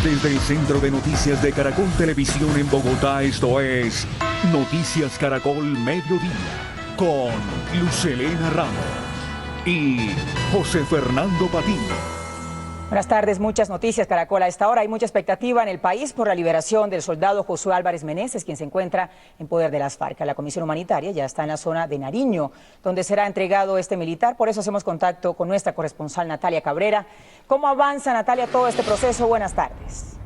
Desde el Centro de Noticias de Caracol Televisión en Bogotá, esto es Noticias Caracol Mediodía, con Lucelena Ramos y José Fernando Patiño. Buenas tardes, muchas noticias Caracol a esta hora. Hay mucha expectativa en el país por la liberación del soldado Josué Álvarez Meneses, quien se encuentra en poder de las FARC. La Comisión Humanitaria ya está en la zona de Nariño, donde será entregado este militar. Por eso hacemos contacto con nuestra corresponsal Natalia Cabrera. ¿Cómo avanza, Natalia, todo este proceso? Buenas tardes.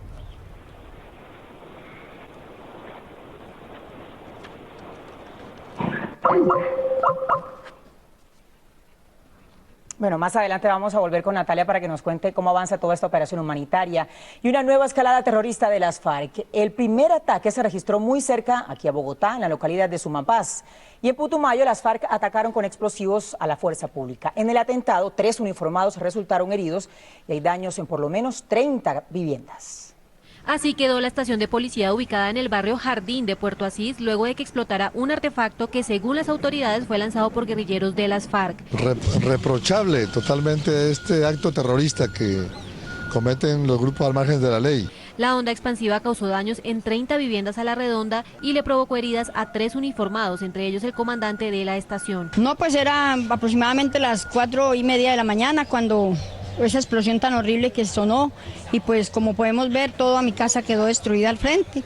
Bueno, más adelante vamos a volver con Natalia para que nos cuente cómo avanza toda esta operación humanitaria y una nueva escalada terrorista de las FARC. El primer ataque se registró muy cerca, aquí a Bogotá, en la localidad de Sumapaz. Y en Putumayo, las FARC atacaron con explosivos a la fuerza pública. En el atentado, 3 uniformados resultaron heridos y hay daños en por lo menos 30 viviendas. Así quedó la estación de policía ubicada en el barrio Jardín de Puerto Asís, luego de que explotara un artefacto que, según las autoridades, fue lanzado por guerrilleros de las FARC. Reprochable totalmente este acto terrorista que cometen los grupos al margen de la ley. La onda expansiva causó daños en 30 viviendas a la redonda y le provocó heridas a 3 uniformados, entre ellos el comandante de la estación. No, pues era aproximadamente las 4:30 de la mañana cuando esa explosión tan horrible que sonó y pues como podemos ver toda mi casa quedó destruida al frente.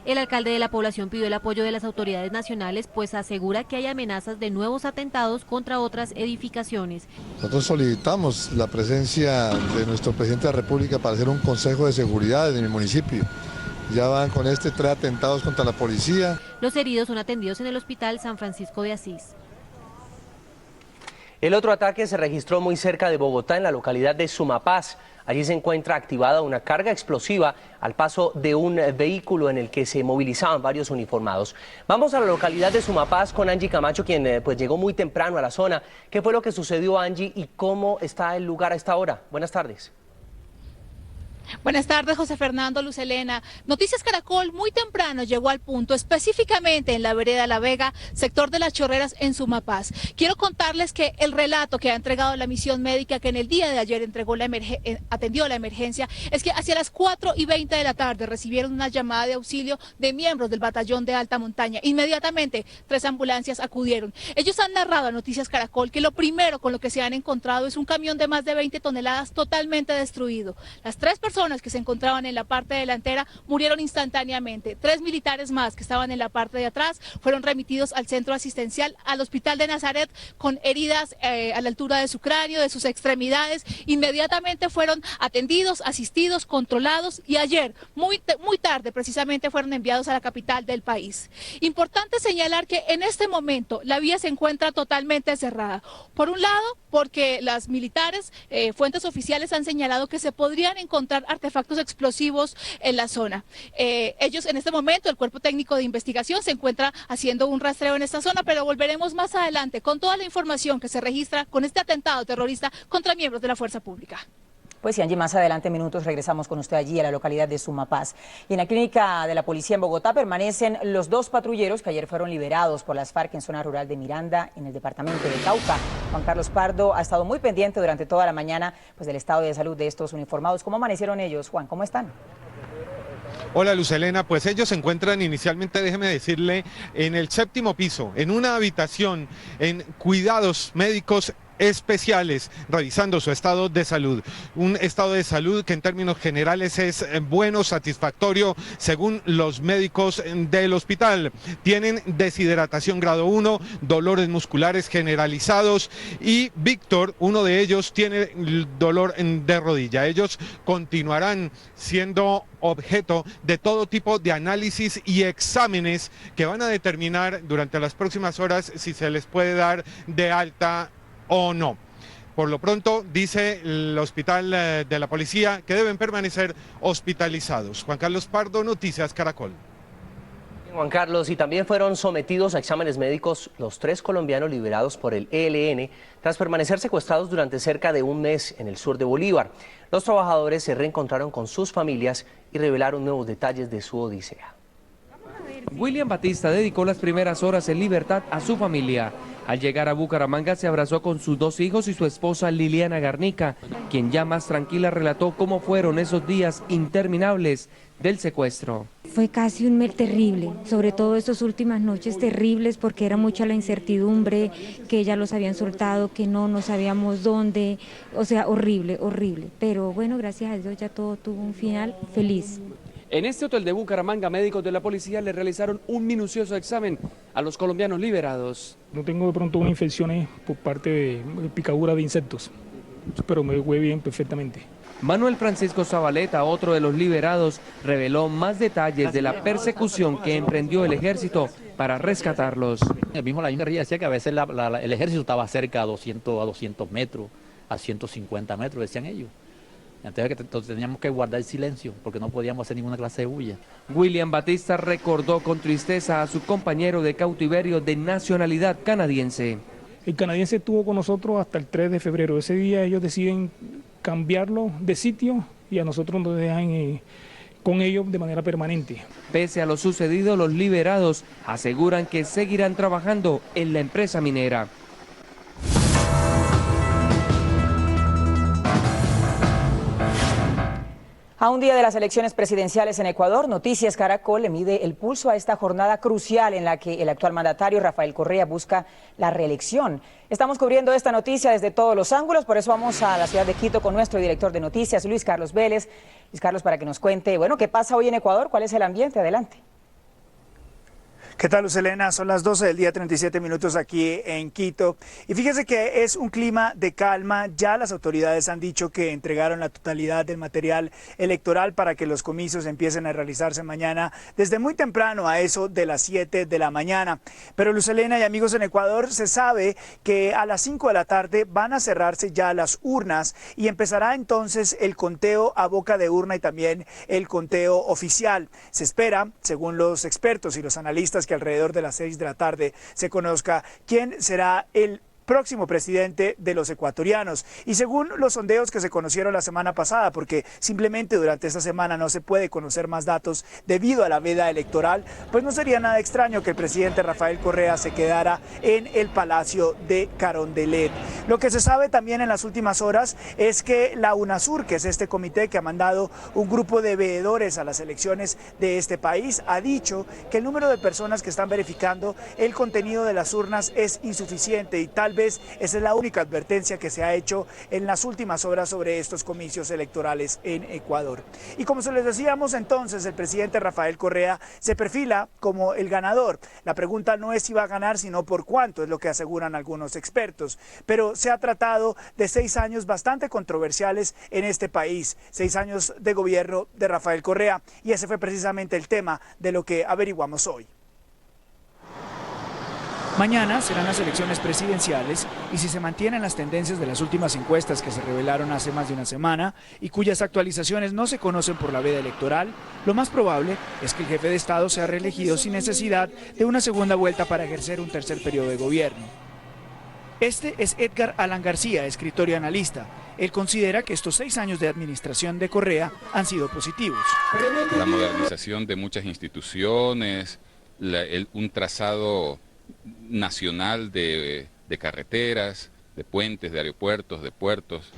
El alcalde de la población pidió el apoyo de las autoridades nacionales, pues asegura que hay amenazas de nuevos atentados contra otras edificaciones. Nosotros solicitamos la presencia de nuestro presidente de la República para hacer un consejo de seguridad en mi municipio. Ya van con 3 atentados contra la policía. Los heridos son atendidos en el Hospital San Francisco de Asís. El otro ataque se registró muy cerca de Bogotá, en la localidad de Sumapaz. Allí se encuentra activada una carga explosiva al paso de un vehículo en el que se movilizaban varios uniformados. Vamos a la localidad de Sumapaz con Angie Camacho, quien pues llegó muy temprano a la zona. ¿Qué fue lo que sucedió, Angie, y cómo está el lugar a esta hora? Buenas tardes. Buenas tardes, José Fernando, Lucelena. Noticias Caracol muy temprano llegó al punto, específicamente en la vereda La Vega, sector de Las Chorreras, en Sumapaz. Quiero contarles que el relato que ha entregado la misión médica que en el día de ayer atendió la emergencia es que hacia las 4:20 de la tarde recibieron una llamada de auxilio de miembros del batallón de alta montaña. Inmediatamente 3 ambulancias acudieron. Ellos han narrado a Noticias Caracol que lo primero con lo que se han encontrado es un camión de más de 20 toneladas totalmente destruido. Las 3 personas que se encontraban en la parte delantera murieron instantáneamente. 3 militares más que estaban en la parte de atrás fueron remitidos al centro asistencial, al hospital de Nazaret, con heridas a la altura de su cráneo, de sus extremidades. Inmediatamente fueron atendidos, asistidos, controlados y ayer, muy tarde precisamente, fueron enviados a la capital del país. Importante señalar que en este momento la vía se encuentra totalmente cerrada. Por un lado, porque las militares, fuentes oficiales han señalado que se podrían encontrar artefactos explosivos en la zona. Ellos en este momento, el Cuerpo Técnico de Investigación se encuentra haciendo un rastreo en esta zona, pero volveremos más adelante con toda la información que se registra con este atentado terrorista contra miembros de la fuerza pública. Pues sí, Angie, más adelante en minutos regresamos con usted allí a la localidad de Sumapaz. Y en la clínica de la policía en Bogotá permanecen los 2 patrulleros que ayer fueron liberados por las FARC en zona rural de Miranda, en el departamento de Cauca. Juan Carlos Pardo ha estado muy pendiente durante toda la mañana pues, del estado de salud de estos uniformados. ¿Cómo amanecieron ellos, Juan? ¿Cómo están? Hola Lucelena, pues ellos se encuentran inicialmente, déjeme decirle, en el 7º piso, en una habitación, en cuidados médicos especiales, revisando su estado de salud. Un estado de salud que en términos generales es bueno, satisfactorio, según los médicos del hospital. Tienen deshidratación grado 1, dolores musculares generalizados y Víctor, uno de ellos, tiene dolor de rodilla. Ellos continuarán siendo objeto de todo tipo de análisis y exámenes que van a determinar durante las próximas horas si se les puede dar de alta o no. Por lo pronto, dice el hospital de la policía que deben permanecer hospitalizados. Juan Carlos Pardo, Noticias Caracol. Juan Carlos, y también fueron sometidos a exámenes médicos los 3 colombianos liberados por el ELN tras permanecer secuestrados durante cerca de un mes en el sur de Bolívar. Los trabajadores se reencontraron con sus familias y revelaron nuevos detalles de su odisea. William Batista dedicó las primeras horas en libertad a su familia. Al llegar a Bucaramanga se abrazó con sus 2 hijos y su esposa Liliana Garnica, quien ya más tranquila relató cómo fueron esos días interminables del secuestro. Fue casi un mes terrible, sobre todo estas últimas noches terribles porque era mucha la incertidumbre, que ya los habían soltado, que no sabíamos dónde, o sea, horrible, horrible. Pero bueno, gracias a Dios ya todo tuvo un final feliz. En este hotel de Bucaramanga, médicos de la policía le realizaron un minucioso examen a los colombianos liberados. No tengo de pronto una infección por parte de picadura de insectos, pero me fue bien perfectamente. Manuel Francisco Zabaleta, otro de los liberados, reveló más detalles de la persecución que emprendió el ejército para rescatarlos. El mismo la guerrilla decía que a veces el ejército estaba cerca a 200 metros, a 150 metros, decían ellos. Entonces teníamos que guardar silencio porque no podíamos hacer ninguna clase de bulla. William Batista recordó con tristeza a su compañero de cautiverio de nacionalidad canadiense. El canadiense estuvo con nosotros hasta el 3 de febrero. Ese día ellos deciden cambiarlo de sitio y a nosotros nos dejan con ellos de manera permanente. Pese a lo sucedido, los liberados aseguran que seguirán trabajando en la empresa minera. A un día de las elecciones presidenciales en Ecuador, Noticias Caracol le mide el pulso a esta jornada crucial en la que el actual mandatario Rafael Correa busca la reelección. Estamos cubriendo esta noticia desde todos los ángulos, por eso vamos a la ciudad de Quito con nuestro director de noticias, Luis Carlos Vélez. Luis Carlos, para que nos cuente, bueno, ¿qué pasa hoy en Ecuador? ¿Cuál es el ambiente? Adelante. ¿Qué tal, Luz Helena? Son las 12 del día, 37 minutos aquí en Quito. Y fíjese que es un clima de calma. Ya las autoridades han dicho que entregaron la totalidad del material electoral para que los comicios empiecen a realizarse mañana desde muy temprano, a eso de las 7 de la mañana. Pero, Luz Helena y amigos en Ecuador, se sabe que a las 5 de la tarde van a cerrarse ya las urnas y empezará entonces el conteo a boca de urna y también el conteo oficial. Se espera, según los expertos y los analistas, que alrededor de las 6 de la tarde se conozca quién será el próximo presidente de los ecuatorianos. Y según los sondeos que se conocieron la semana pasada, porque simplemente durante esta semana no se puede conocer más datos debido a la veda electoral, pues no sería nada extraño que el presidente Rafael Correa se quedara en el Palacio de Carondelet. Lo que se sabe también en las últimas horas es que la UNASUR, que es este comité que ha mandado un grupo de veedores a las elecciones de este país, ha dicho que el número de personas que están verificando el contenido de las urnas es insuficiente y tal vez esa es la única advertencia que se ha hecho en las últimas horas sobre estos comicios electorales en Ecuador. Y como se les decíamos entonces, el presidente Rafael Correa se perfila como el ganador. La pregunta no es si va a ganar, sino por cuánto, es lo que aseguran algunos expertos. Pero se ha tratado de 6 años bastante controversiales en este país, 6 años de gobierno de Rafael Correa, y ese fue precisamente el tema de lo que averiguamos hoy. Mañana serán las elecciones presidenciales y si se mantienen las tendencias de las últimas encuestas que se revelaron hace más de una semana y cuyas actualizaciones no se conocen por la veda electoral, lo más probable es que el jefe de Estado sea reelegido sin necesidad de una segunda vuelta para ejercer un tercer periodo de gobierno. Este es Edgar Alan García, escritor y analista. Él considera que estos 6 años de administración de Correa han sido positivos. La modernización de muchas instituciones, un trazado nacional de carreteras, de puentes, de aeropuertos, de puertos.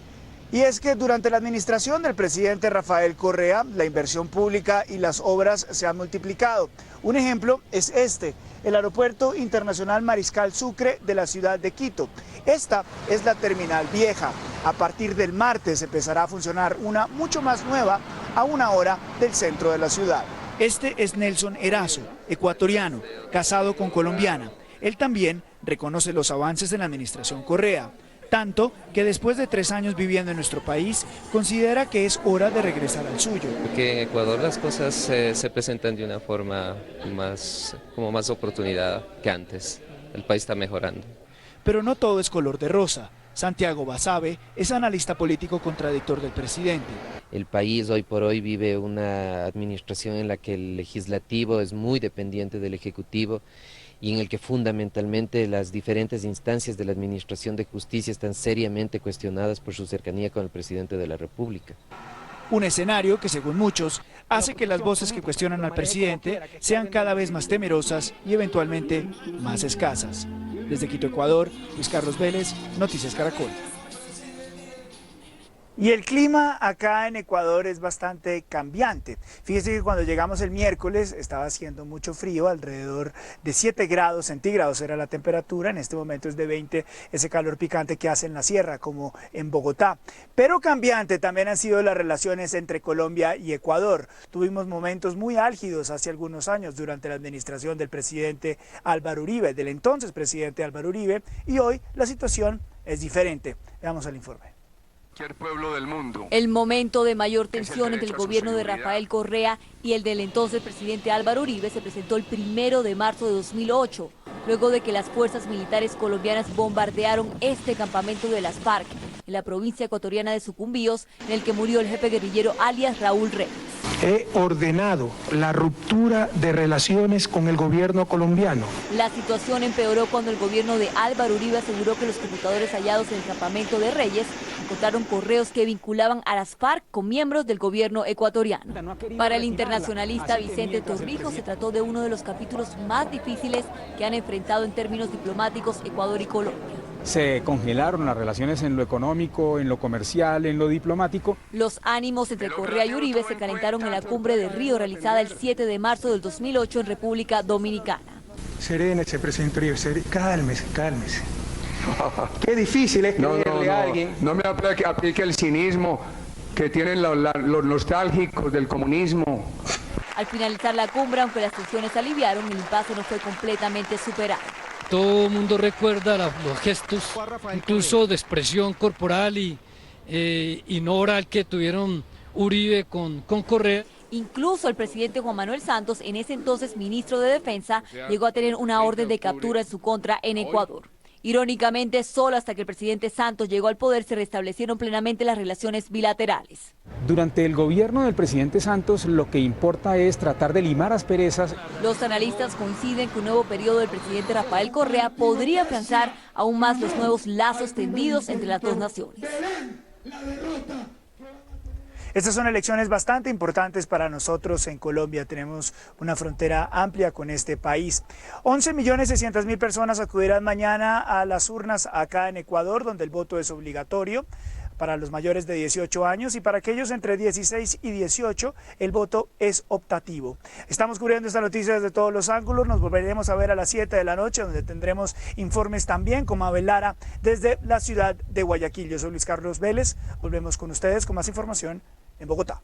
Y es que durante la administración del presidente Rafael Correa, la inversión pública y las obras se han multiplicado. Un ejemplo es este, el Aeropuerto Internacional Mariscal Sucre de la ciudad de Quito. Esta es la terminal vieja. A partir del martes empezará a funcionar una mucho más nueva a 1 hora del centro de la ciudad. Este es Nelson Erazo, ecuatoriano, casado con colombiana. Él también reconoce los avances en la administración Correa, tanto que después de 3 años viviendo en nuestro país, considera que es hora de regresar al suyo. Porque en Ecuador las cosas se presentan de una forma como más oportunidad que antes. El país está mejorando. Pero no todo es color de rosa. Santiago Basabe es analista político contradictor del presidente. El país hoy por hoy vive una administración en la que el legislativo es muy dependiente del ejecutivo y en el que fundamentalmente las diferentes instancias de la administración de justicia están seriamente cuestionadas por su cercanía con el presidente de la República. Un escenario que, según muchos, hace que las voces que cuestionan al presidente sean cada vez más temerosas y eventualmente más escasas. Desde Quito, Ecuador, Luis Carlos Vélez, Noticias Caracol. Y el clima acá en Ecuador es bastante cambiante. Fíjese que cuando llegamos el miércoles estaba haciendo mucho frío, alrededor de 7 grados centígrados era la temperatura. En este momento es de 20, ese calor picante que hace en la sierra, como en Bogotá. Pero cambiante también han sido las relaciones entre Colombia y Ecuador. Tuvimos momentos muy álgidos hace algunos años durante la administración del presidente Álvaro Uribe, del entonces presidente Álvaro Uribe, y hoy la situación es diferente. Veamos el informe. Pueblo del mundo. El momento de mayor tensión entre el gobierno de Rafael Correa y el del entonces presidente Álvaro Uribe se presentó el 1 de marzo de 2008, luego de que las fuerzas militares colombianas bombardearon este campamento de las FARC en la provincia ecuatoriana de Sucumbíos, en el que murió el jefe guerrillero alias Raúl Reyes. He ordenado la ruptura de relaciones con el gobierno colombiano. La situación empeoró cuando el gobierno de Álvaro Uribe aseguró que los computadores hallados en el campamento de Reyes encontraron correos que vinculaban a las FARC con miembros del gobierno ecuatoriano. Para el internacionalista Vicente Torrijos se trató de uno de los capítulos más difíciles que han enfrentado en términos diplomáticos Ecuador y Colombia. Se congelaron las relaciones en lo económico, en lo comercial, en lo diplomático. Los ánimos entre Correa y Uribe se calentaron en la cumbre de Río realizada el 7 de marzo del 2008 en República Dominicana. Serénese, presidente Uribe, cálmese, cálmese. Qué difícil es creerle a alguien. No me aplique el cinismo que tienen los nostálgicos del comunismo. Al finalizar la cumbre, aunque las tensiones aliviaron, el impasse no fue completamente superado. Todo el mundo recuerda los gestos, incluso de expresión corporal y no oral que tuvieron Uribe con Correa. Incluso el presidente Juan Manuel Santos, en ese entonces ministro de Defensa, llegó a tener una orden de captura en su contra en Ecuador. Irónicamente, solo hasta que el presidente Santos llegó al poder se restablecieron plenamente las relaciones bilaterales. Durante el gobierno del presidente Santos lo que importa es tratar de limar asperezas. Los analistas coinciden que un nuevo periodo del presidente Rafael Correa podría afianzar aún más los nuevos lazos tendidos entre las dos naciones. Estas son elecciones bastante importantes para nosotros en Colombia. Tenemos una frontera amplia con este país. 11.600.000 personas acudirán mañana a las urnas acá en Ecuador, donde el voto es obligatorio para los mayores de 18 años y para aquellos entre 16 y 18 el voto es optativo. Estamos cubriendo esta noticia desde todos los ángulos. Nos volveremos a ver a las 7 de la noche, donde tendremos informes también con Mabel Lara desde la ciudad de Guayaquil. Yo soy Luis Carlos Vélez. Volvemos con ustedes con más información en Bogotá.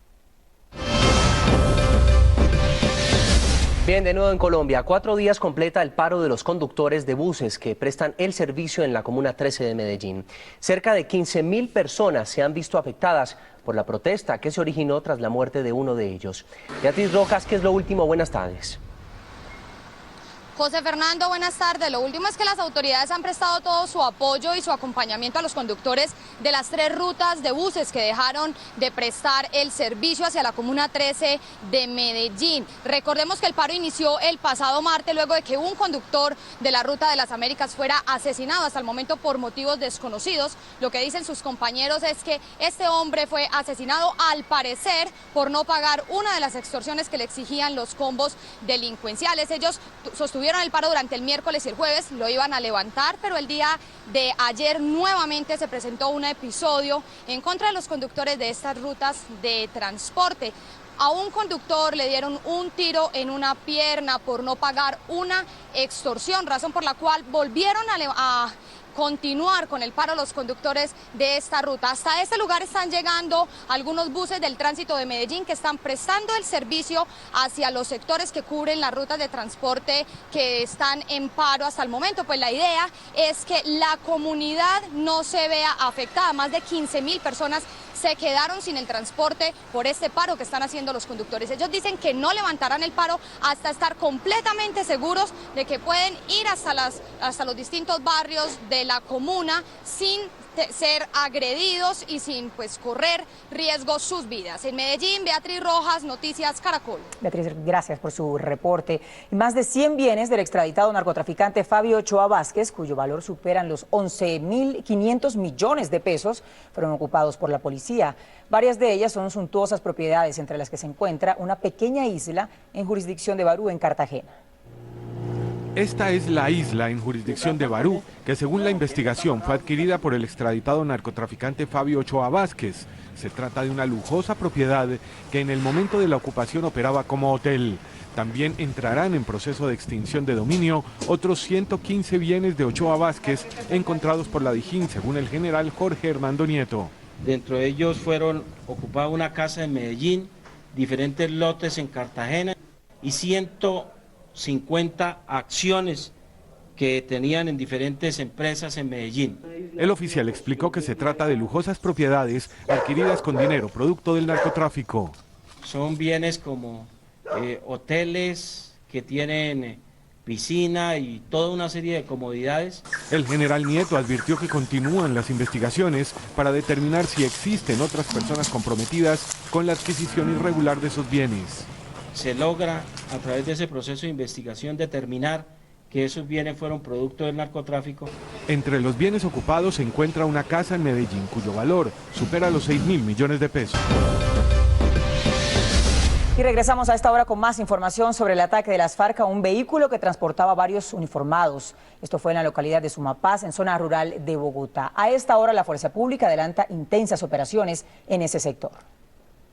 Bien, de nuevo en Colombia, 4 días completa el paro de los conductores de buses que prestan el servicio en la Comuna 13 de Medellín. Cerca de 15.000 personas se han visto afectadas por la protesta que se originó tras la muerte de uno de ellos. Beatriz Rojas, ¿qué es lo último? Buenas tardes. José Fernando, buenas tardes. Lo último es que las autoridades han prestado todo su apoyo y su acompañamiento a los conductores de las 3 rutas de buses que dejaron de prestar el servicio hacia la Comuna 13 de Medellín. Recordemos que el paro inició el pasado martes luego de que un conductor de la Ruta de las Américas fuera asesinado hasta el momento por motivos desconocidos. Lo que dicen sus compañeros es que este hombre fue asesinado al parecer por no pagar una de las extorsiones que le exigían los combos delincuenciales. Ellos sostuvieron el paro durante el miércoles y el jueves, lo iban a levantar, pero el día de ayer nuevamente se presentó un episodio en contra de los conductores de estas rutas de transporte. A un conductor le dieron un tiro en una pierna por no pagar una extorsión, razón por la cual volvieron a continuar con el paro los conductores de esta ruta. Hasta este lugar están llegando algunos buses del tránsito de Medellín que están prestando el servicio hacia los sectores que cubren las rutas de transporte que están en paro hasta el momento. Pues la idea es que la comunidad no se vea afectada. Más de 15.000 personas se quedaron sin el transporte por este paro que están haciendo los conductores. Ellos dicen que no levantarán el paro hasta estar completamente seguros de que pueden ir hasta los distintos barrios de la comuna sin ser agredidos y sin pues correr riesgo sus vidas. En Medellín, Beatriz Rojas, Noticias Caracol. Beatriz, gracias por su reporte. Y más de 100 bienes del extraditado narcotraficante Fabio Ochoa Vázquez, cuyo valor superan los 11.500 millones de pesos, fueron ocupados por la policía. Varias de ellas son suntuosas propiedades, entre las que se encuentra una pequeña isla en jurisdicción de Barú, en Cartagena. Esta es la isla en jurisdicción de Barú, que según la investigación fue adquirida por el extraditado narcotraficante Fabio Ochoa Vázquez. Se trata de una lujosa propiedad que en el momento de la ocupación operaba como hotel. También entrarán en proceso de extinción de dominio otros 115 bienes de Ochoa Vázquez encontrados por la Dijín, según el general Jorge Hernando Nieto. Dentro de ellos fueron ocupada una casa en Medellín, diferentes lotes en Cartagena y 150 acciones que tenían en diferentes empresas en Medellín. El oficial explicó que se trata de lujosas propiedades adquiridas con dinero producto del narcotráfico. Son bienes como hoteles que tienen piscina y toda una serie de comodidades. El general Nieto advirtió que continúan las investigaciones para determinar si existen otras personas comprometidas con la adquisición irregular de esos bienes. Se logra a través de ese proceso de investigación determinar que esos bienes fueron producto del narcotráfico. Entre los bienes ocupados se encuentra una casa en Medellín cuyo valor supera los 6.000 millones de pesos. Y regresamos a esta hora con más información sobre el ataque de las FARC a un vehículo que transportaba varios uniformados. Esto fue en la localidad de Sumapaz, en zona rural de Bogotá. A esta hora la fuerza pública adelanta intensas operaciones en ese sector.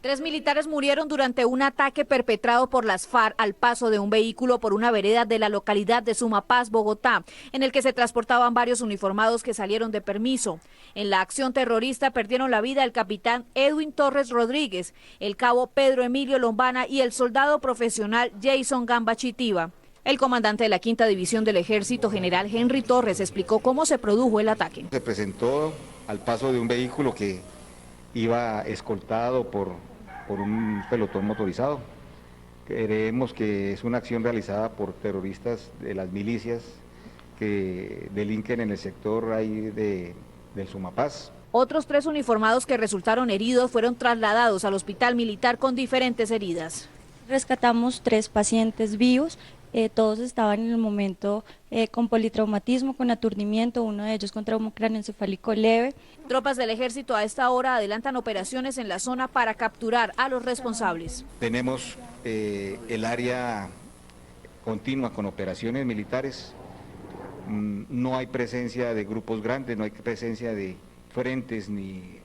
3 militares murieron durante un ataque perpetrado por las FARC al paso de un vehículo por una vereda de la localidad de Sumapaz, Bogotá, en el que se transportaban varios uniformados que salieron de permiso. En la acción terrorista perdieron la vida el capitán Edwin Torres Rodríguez, el cabo Pedro Emilio Lombana y el soldado profesional Jason Gamba Chitiva. El comandante de la 5ª División del Ejército, general Henry Torres, explicó cómo se produjo el ataque. Se presentó al paso de un vehículo que iba escoltado por un pelotón motorizado. Creemos que es una acción realizada por terroristas de las milicias que delinquen en el sector ahí del Sumapaz. Otros 3 uniformados que resultaron heridos fueron trasladados al hospital militar con diferentes heridas. Rescatamos 3 pacientes vivos. Todos estaban en el momento con politraumatismo, con aturdimiento, uno de ellos con trauma cráneoencefálico leve. Tropas del ejército a esta hora adelantan operaciones en la zona para capturar a los responsables. Tenemos el área continua con operaciones militares. No hay presencia de grupos grandes, no hay presencia de frentes ni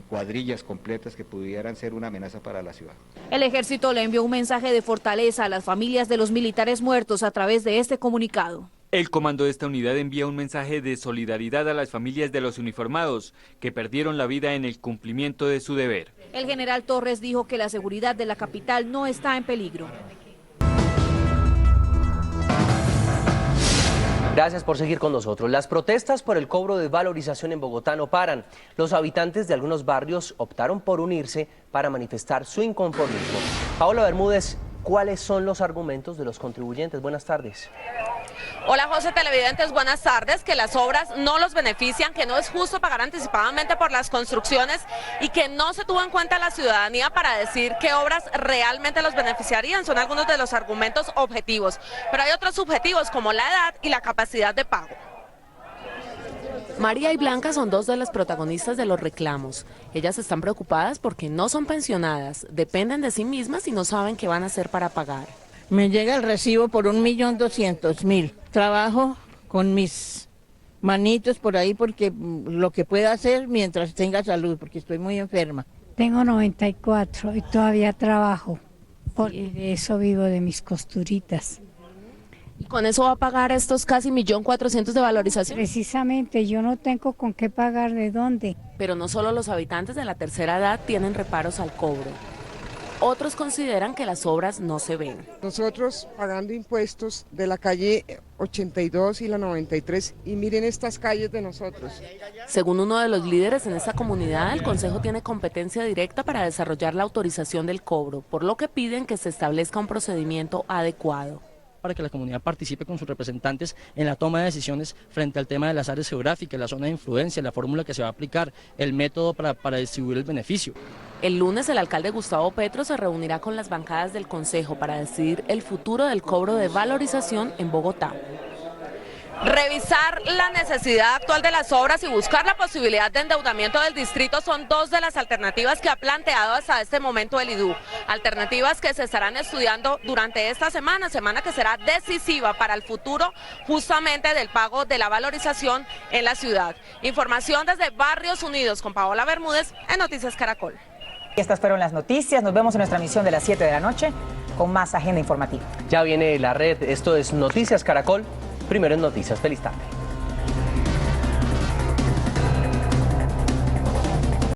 cuadrillas completas que pudieran ser una amenaza para la ciudad. El ejército le envió un mensaje de fortaleza a las familias de los militares muertos a través de este comunicado. El comando de esta unidad envía un mensaje de solidaridad a las familias de los uniformados que perdieron la vida en el cumplimiento de su deber. El general Torres dijo que la seguridad de la capital no está en peligro. Gracias por seguir con nosotros. Las protestas por el cobro de valorización en Bogotá no paran. Los habitantes de algunos barrios optaron por unirse para manifestar su inconformismo. Paola Bermúdez, ¿cuáles son los argumentos de los contribuyentes? Buenas tardes. Hola José, televidentes, buenas tardes. Que las obras no los benefician, que no es justo pagar anticipadamente por las construcciones y que no se tuvo en cuenta la ciudadanía para decir qué obras realmente los beneficiarían. Son algunos de los argumentos objetivos, pero hay otros subjetivos como la edad y la capacidad de pago. María y Blanca son 2 de las protagonistas de los reclamos. Ellas están preocupadas porque no son pensionadas, dependen de sí mismas y no saben qué van a hacer para pagar. Me llega el recibo por 1.200.000. Trabajo con mis manitos por ahí porque lo que pueda hacer mientras tenga salud, porque estoy muy enferma. Tengo 94 y todavía trabajo. Y de eso vivo, de mis costuritas. ¿Y con eso va a pagar estos casi 1.400.000 de valorización? Precisamente, yo no tengo con qué pagar, ¿de dónde? Pero no solo los habitantes de la tercera edad tienen reparos al cobro. Otros consideran que las obras no se ven. Nosotros pagando impuestos de la calle 82 y la 93 y miren estas calles de nosotros. Según uno de los líderes en esta comunidad, el Consejo tiene competencia directa para desarrollar la autorización del cobro, por lo que piden que se establezca un procedimiento adecuado. para que la comunidad participe con sus representantes en la toma de decisiones frente al tema de las áreas geográficas, la zona de influencia, la fórmula que se va a aplicar, el método para distribuir el beneficio. El lunes el alcalde Gustavo Petro se reunirá con las bancadas del Consejo para decidir el futuro del cobro de valorización en Bogotá. Revisar la necesidad actual de las obras y buscar la posibilidad de endeudamiento del distrito son dos de las alternativas que ha planteado hasta este momento el IDU. Alternativas que se estarán estudiando durante esta semana que será decisiva para el futuro justamente del pago de la valorización en la ciudad. Información desde Barrios Unidos con Paola Bermúdez en Noticias Caracol. Estas fueron las noticias. Nos vemos en nuestra emisión de las 7 de la noche con más agenda informativa. Ya viene la red. Esto es Noticias Caracol. Primero en Noticias. Feliz tarde.